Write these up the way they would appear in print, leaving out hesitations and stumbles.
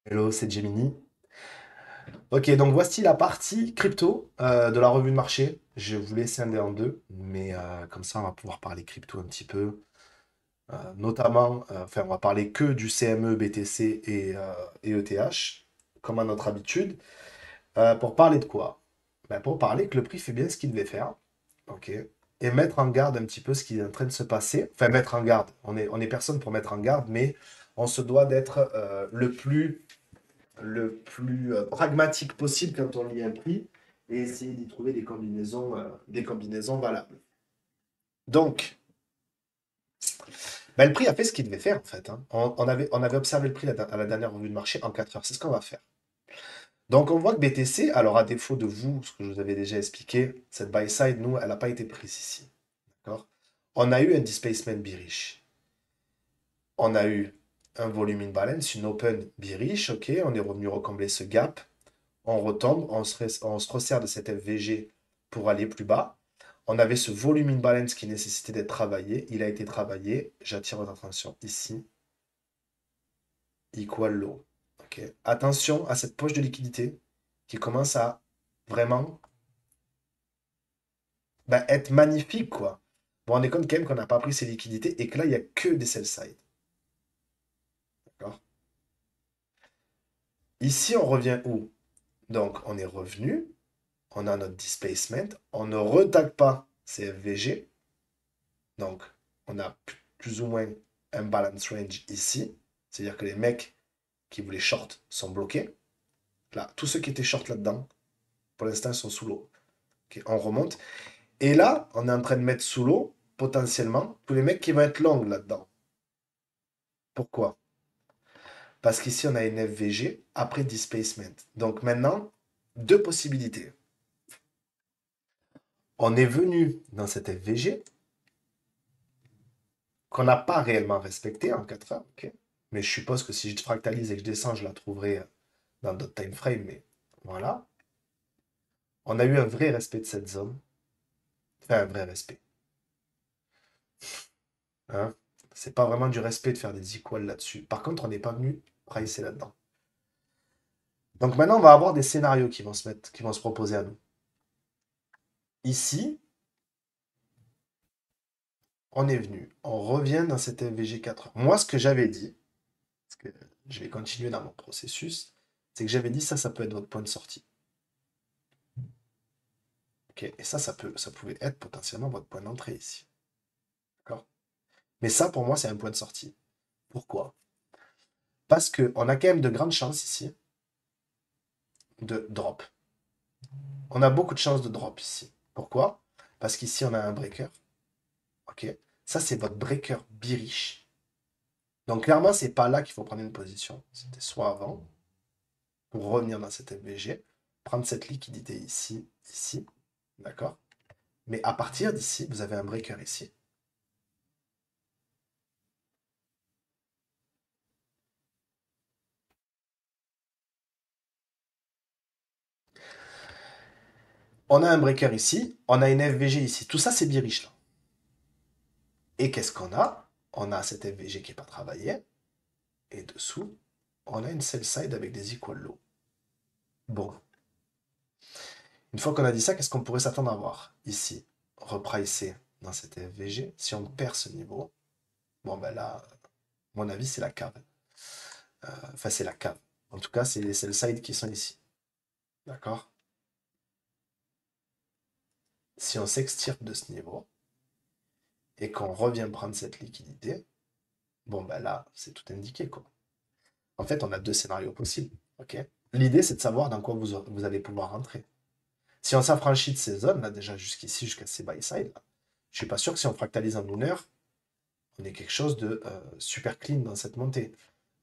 Hello, c'est Gemini. Ok, donc voici la partie crypto de la revue de marché. Je vous laisse scinder en deux, mais comme ça, on va pouvoir parler crypto un petit peu. Notamment, enfin, on va parler que du CME, BTC et ETH, comme à notre habitude. Pour parler de quoi? Ben, pour parler que le prix fait bien ce qu'il devait faire. Ok. Et mettre en garde un petit peu ce qui est en train de se passer. Enfin, mettre en garde. On est personne pour mettre en garde, mais on se doit d'être le plus pragmatique possible quand on lit un prix et essayer d'y trouver des combinaisons valables. Donc, ben, le prix a fait ce qu'il devait faire en fait, hein. On avait observé le prix à la dernière revue de marché en 4 heures. C'est ce qu'on va faire. Donc, on voit que BTC, alors à défaut de vous, ce que je vous avais déjà expliqué, cette buy side, nous, elle n'a pas été prise ici. D'accord. On a eu un displacement bearish. On a eu un volume imbalance, une open bearish. Ok, on est revenu recombler ce gap. On retombe, on se resserre de cette FVG pour aller plus bas. On avait ce volume imbalance qui nécessitait d'être travaillé. Il a été travaillé. J'attire votre attention ici. Equal low. Ok. Attention à cette poche de liquidité qui commence à vraiment être magnifique, quoi. Bon, on est compte quand même qu'on n'a pas pris ces liquidités et que là, il n'y a que des sell side. D'accord. Ici, on revient où? Donc, on est revenu. On a notre displacement. On ne retape pas ces FVG. Donc, on a plus ou moins un balance range ici. C'est-à-dire que les mecs qui voulaient short sont bloqués. Là, tous ceux qui étaient short là-dedans, pour l'instant, sont sous l'eau. Ok, on remonte. Et là, on est en train de mettre sous l'eau, potentiellement, tous les mecs qui vont être longs là-dedans. Pourquoi? Parce qu'ici, on a une FVG après displacement. Donc maintenant, deux possibilités. On est venu dans cette FVG qu'on n'a pas réellement respectée en 4 heures. Ok. Mais je suppose que si je fractalise et que je descends, je la trouverai dans d'autres time frames, mais voilà. On a eu un vrai respect de cette zone. Enfin, un vrai respect. Hein. C'est pas vraiment du respect de faire des equals là-dessus. Par contre, on n'est pas venu pricer là-dedans. Donc maintenant, on va avoir des scénarios qui vont se proposer à nous. Ici, on est venu. On revient dans cette MVG 4 heures. Moi, ce que j'avais dit, parce que je vais continuer dans mon processus, c'est que j'avais dit ça peut être votre point de sortie. Ok. Et ça pouvait être potentiellement votre point d'entrée ici. D'accord. Mais ça, pour moi, c'est un point de sortie. Pourquoi? Parce qu'on a quand même de grandes chances ici de drop. On a beaucoup de chances de drop ici. Pourquoi? Parce qu'ici, on a un breaker. Ok. Ça, c'est votre breaker bearish. Donc, clairement, c'est pas là qu'il faut prendre une position. C'était soit avant, pour revenir dans cette FVG, prendre cette liquidité ici, ici. D'accord? Mais à partir d'ici, vous avez un breaker ici. On a un breaker ici. On a une FVG ici. Tout ça, c'est bearish là. Et qu'est-ce qu'on a? On a cette FVG qui n'est pas travaillée. Et dessous, on a une sell side avec des equal low. Bon, une fois qu'on a dit ça, qu'est-ce qu'on pourrait s'attendre à voir? Ici, repricer dans cette FVG. Si on perd ce niveau, bon ben là, à mon avis, c'est la cave. Enfin, c'est la cave. En tout cas, c'est les sell side qui sont ici. D'accord? Si on s'extirpe de ce niveau et qu'on revient prendre cette liquidité, bon ben là, c'est tout indiqué quoi. En fait, on a deux scénarios possibles. Ok. L'idée, c'est de savoir dans quoi vous allez pouvoir rentrer. Si on s'affranchit de ces zones, là, déjà jusqu'ici, jusqu'à ces buy side, là, je suis pas sûr que si on fractalise en une heure, on ait quelque chose de super clean dans cette montée.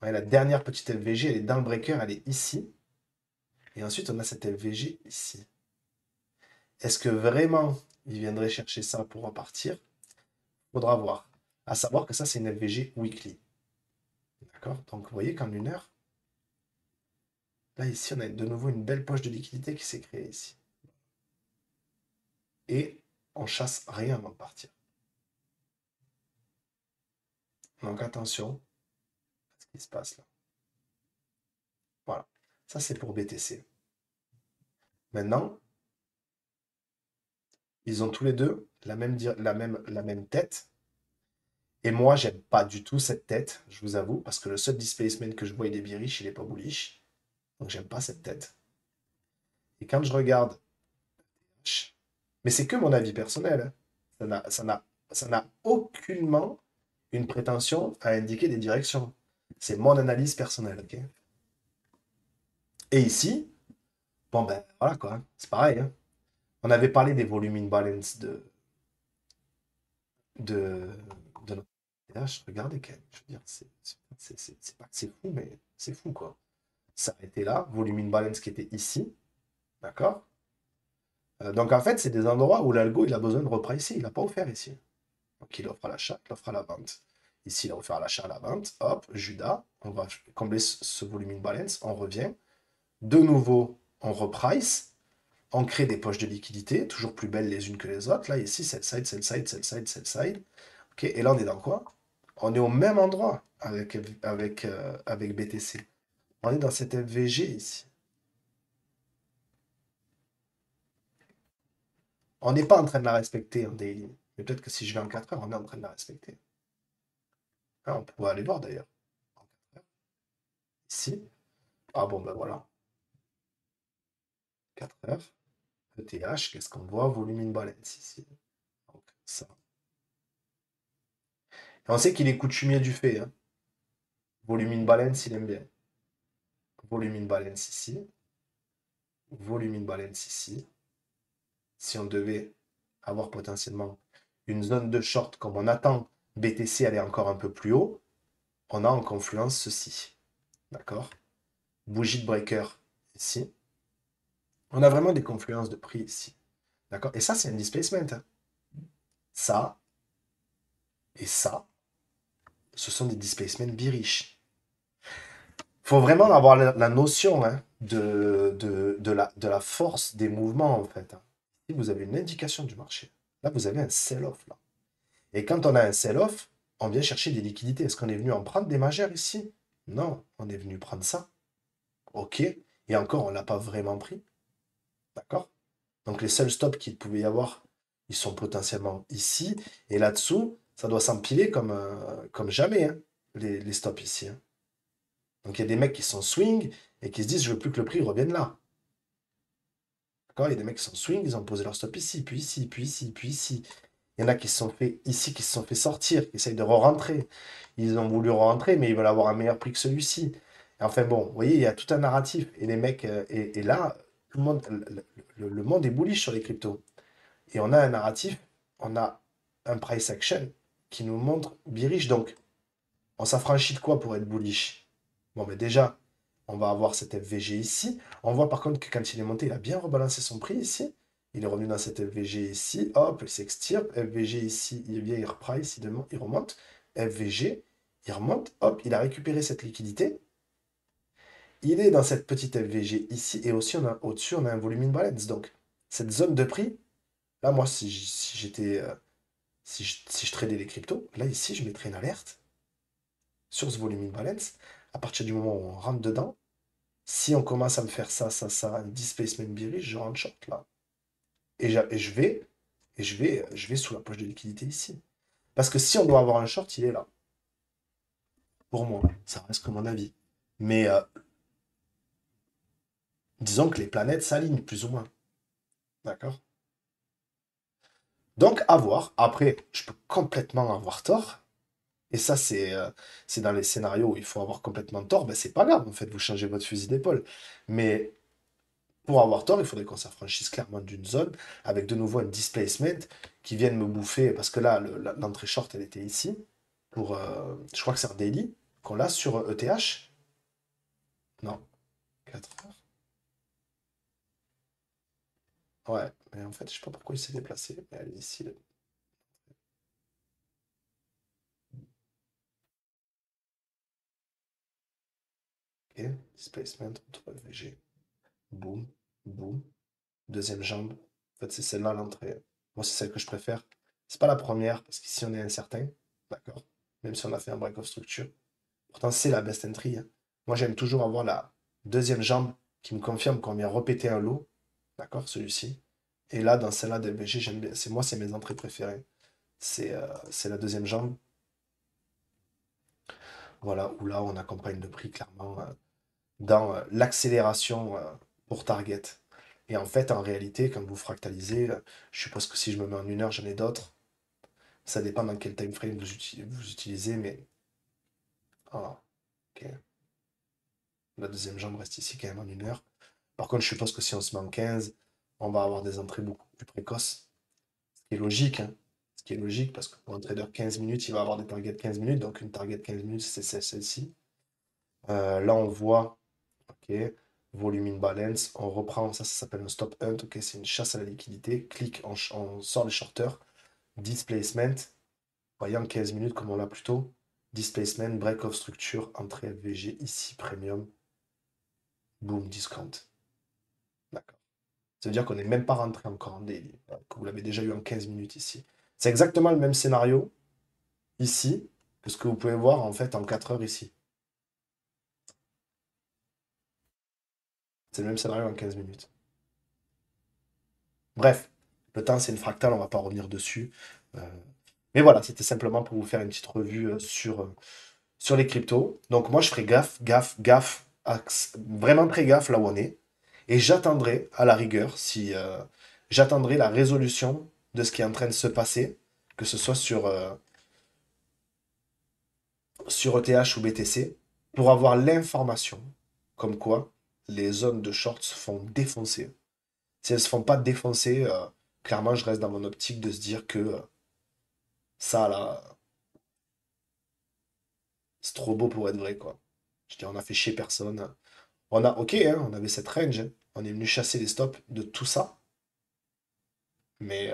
Ouais, la dernière petite LVG, elle est dans le breaker, elle est ici. Et ensuite, on a cette LVG ici. Est-ce que vraiment il viendrait chercher ça pour repartir? Faudra voir. À savoir que ça, c'est une LVG weekly. D'accord. Donc, vous voyez qu'en une heure, là, ici, on a de nouveau une belle poche de liquidité qui s'est créée ici. Et on chasse rien avant de partir. Donc, attention à ce qui se passe là. Voilà. Ça, c'est pour BTC. Maintenant, ils ont tous les deux la même tête. Et moi, j'aime pas du tout cette tête, je vous avoue, parce que le seul displacement que je vois, il est bearish, il est pas bullish. Donc, j'aime pas cette tête. Et quand je regarde, mais c'est que mon avis personnel, hein. Ça n'a aucunement une prétention à indiquer des directions. C'est mon analyse personnelle, ok? Et ici, bon ben voilà quoi, hein, c'est pareil, hein. On avait parlé des volume imbalance de, de notre TH, regardez quand même, je veux dire, c'est pas que c'est fou, mais c'est fou quoi. Ça a été là, volume imbalance qui était ici, d'accord? Donc en fait, c'est des endroits où l'algo il a besoin de repricer, il n'a pas offert ici. Donc il offre à l'achat, il offre à la vente. Ici, il a offert à l'achat, à la vente. Hop, Judas, on va combler ce volume imbalance, on revient. De nouveau, on reprice, on crée des poches de liquidité, toujours plus belles les unes que les autres. Là, ici, sell side, sell side, sell side, sell side. Ok, et là, on est dans quoi? On est au même endroit avec BTC. On est dans cette FVG ici. On n'est pas en train de la respecter en daily. Mais peut-être que si je vais en 4 heures, on est en train de la respecter. Ah, on pourrait aller voir d'ailleurs. Ici. Ah bon, ben voilà. 4 heures. ETH, qu'est-ce qu'on voit? Volume imbalance ici. Donc, ça. Et on sait qu'il est coutumier du fait, hein. Volume imbalance, il aime bien. Volume imbalance ici. Volume imbalance ici. Si on devait avoir potentiellement une zone de short comme on attend BTC aller encore un peu plus haut, on a en confluence ceci. D'accord? Bougie de breaker ici. On a vraiment des confluences de prix ici. D'accord? Et ça, c'est un displacement, hein. Ça et ça, ce sont des displacements bearish. Faut vraiment avoir la notion, hein, de la force des mouvements, en fait, hein. Si vous avez une indication du marché, là, vous avez un sell-off, là. Et quand on a un sell-off, on vient chercher des liquidités. Est-ce qu'on est venu en prendre des majeures ici? Non, on est venu prendre ça. OK. Et encore, on ne l'a pas vraiment pris. D'accord? Donc les seuls stops qu'il pouvait y avoir, ils sont potentiellement ici. Et là-dessous, ça doit s'empiler comme jamais, hein, les stops ici, hein. Donc il y a des mecs qui sont swing et qui se disent, je veux plus que le prix revienne là. D'accord? Il y a des mecs qui sont swing, ils ont posé leur stop ici, puis ici, puis ici, puis ici. Il y en a qui se sont fait ici, qui se sont fait sortir, qui essayent de re-rentrer. Ils ont voulu re-rentrer, mais ils veulent avoir un meilleur prix que celui-ci. Et enfin bon, vous voyez, il y a tout un narratif. Et les mecs, et là, tout le monde, le monde est bullish sur les cryptos. Et on a un narratif, on a un price action qui nous montre bearish. Donc, on s'affranchit de quoi pour être bullish? Bon, mais déjà, on va avoir cet FVG ici. On voit par contre que quand il est monté, il a bien rebalancé son prix ici. Il est revenu dans cette FVG ici. Hop, il s'extirpe. FVG ici, il vient, il reprice, il remonte. FVG, il remonte. Hop, il a récupéré cette liquidité. Il est dans cette petite FVG ici. Et aussi, au-dessus, on a un volume imbalance. Donc, cette zone de prix, là, moi, si j'étais, si je tradais les cryptos, là, ici, je mettrais une alerte sur ce volume imbalance. À partir du moment où on rentre dedans, si on commence à me faire ça, ça, ça, un displacement bearish, je rentre short là. Et je vais sous la poche de liquidité ici. Parce que si on doit avoir un short, il est là. Pour moi, ça reste que mon avis. Mais disons que les planètes s'alignent plus ou moins. D'accord? Donc, à voir. Après, je peux complètement avoir tort. Et ça, c'est dans les scénarios où il faut avoir complètement tort. Ben, c'est pas grave, en fait, vous changez votre fusil d'épaule. Mais pour avoir tort, il faudrait qu'on s'affranchisse clairement d'une zone avec de nouveau un displacement qui vienne me bouffer. Parce que là, l'entrée short, elle était ici. Je crois que c'est un daily qu'on l'a sur ETH. Non, 4 heures. Ouais, mais en fait, je sais pas pourquoi il s'est déplacé. Mais elle est ici, là. Ok, displacement, entre VG. Boum, boum. Deuxième jambe. En fait, c'est celle-là l'entrée. Moi, c'est celle que je préfère. C'est pas la première, parce qu'ici, on est incertain. D'accord? Même si on a fait un break of structure. Pourtant, c'est la best entry, hein. Moi, j'aime toujours avoir Deuxième jambe qui me confirme qu'on vient répéter un lot. D'accord, celui-ci. Et là, dans celle-là d'LVG, j'aime bien. C'est moi, c'est mes entrées préférées. C'est la deuxième jambe. Voilà, où là, on accompagne le prix clairement dans l'accélération pour target. Et en fait, en réalité, quand vous fractalisez, je suppose que si je me mets en 1 heure, j'en ai d'autres. Ça dépend dans quel time frame vous utilisez, mais. Ah, ok. La deuxième jambe reste ici quand même en 1 heure. Par contre, je suppose que si on se met en 15, on va avoir des entrées beaucoup plus précoces. Ce qui est logique, hein. Ce qui est logique, parce que pour un trader 15 minutes, il va avoir des targets 15 minutes. Donc une target 15 minutes, c'est celle-ci. Là, on voit, ok, volume in balance. On reprend, ça s'appelle un stop hunt. Ok, c'est une chasse à la liquidité. Clic, on sort les shorters. Displacement. Voyant 15 minutes comme on l'a plus tôt. Displacement, break of structure, entrée FVG, ici, premium. Boom, discount. D'accord. Ça veut dire qu'on n'est même pas rentré encore en daily, que vous l'avez déjà eu en 15 minutes ici. C'est exactement le même scénario ici que ce que vous pouvez voir en fait en 4 heures ici. C'est le même scénario en 15 minutes. Bref, le temps c'est une fractale, on va pas revenir dessus. Euh, mais voilà, c'était simplement pour vous faire une petite revue sur les cryptos. Donc moi je ferai gaffe, gaffe, gaffe, vraiment très gaffe là où on est. Et j'attendrai à la rigueur, si j'attendrai la résolution de ce qui est en train de se passer, que ce soit sur ETH ou BTC, pour avoir l'information comme quoi les zones de short se font défoncer. Si elles ne se font pas défoncer, clairement, je reste dans mon optique de se dire que ça, là, c'est trop beau pour être vrai, quoi. Je dis, on a fait chier personne. On a, ok, hein, on avait cette range, hein. On est venu chasser les stops de tout ça. Mais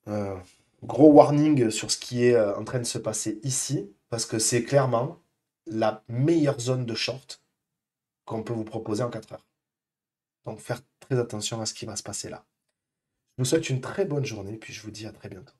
euh, gros warning sur ce qui est en train de se passer ici, parce que c'est clairement la meilleure zone de short qu'on peut vous proposer en 4 heures. Donc faire très attention à ce qui va se passer là. Je vous souhaite une très bonne journée, puis je vous dis à très bientôt.